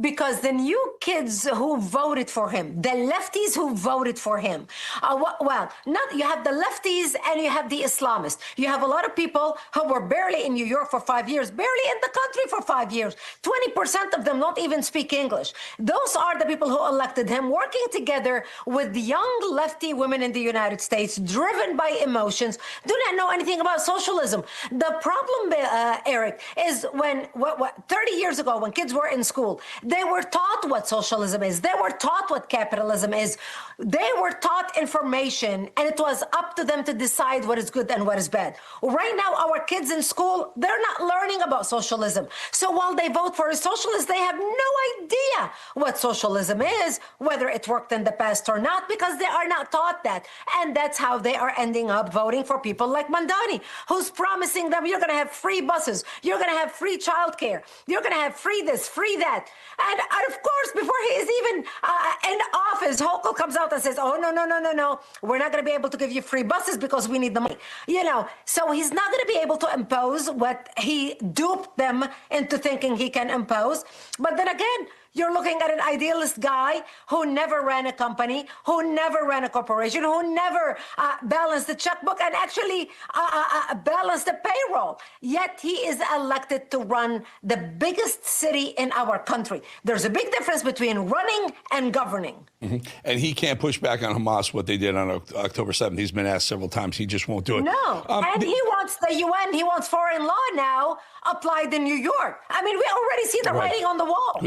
Because the new kids who voted for him, the lefties who voted for him, not you have the lefties and you have the Islamists. You have a lot of people who were barely in New York for 5 years, barely in the country for 5 years. 20% of them don't even speak English. Those are the people who elected him, working together with the young lefty women in the United States, driven by emotions, do not know anything about socialism. The problem, Eric, is when 30 years ago, when kids were in school, they were taught what socialism is. They were taught what capitalism is. They were taught information, and it was up to them to decide what is good and what is bad. Right now, our kids in school, they're not learning about socialism. So while they vote for a socialist, they have no idea what socialism is, whether it worked in the past or not, because they are not taught that. And that's how they are ending up voting for people like Mamdani, who's promising them you're going to have free buses, you're going to have free childcare, you're going to have free this, free that. And of course, before he is even in office, Hochul comes out and says, oh, no, we're not going to be able to give you free buses because we need the money. So he's not going to be able to impose what he duped them into thinking he can impose. But then again, you're looking at an idealist guy who never ran a company, who never ran a corporation, who never balanced the checkbook and actually balanced the payroll. Yet he is elected to run the biggest city in our country. There's a big difference between running and governing. Mm-hmm. And he can't push back on Hamas what they did on October 7th. He's been asked several times. He just won't do it. No. And he wants the UN, he wants foreign law now applied in New York. I mean, we already see the writing on the wall.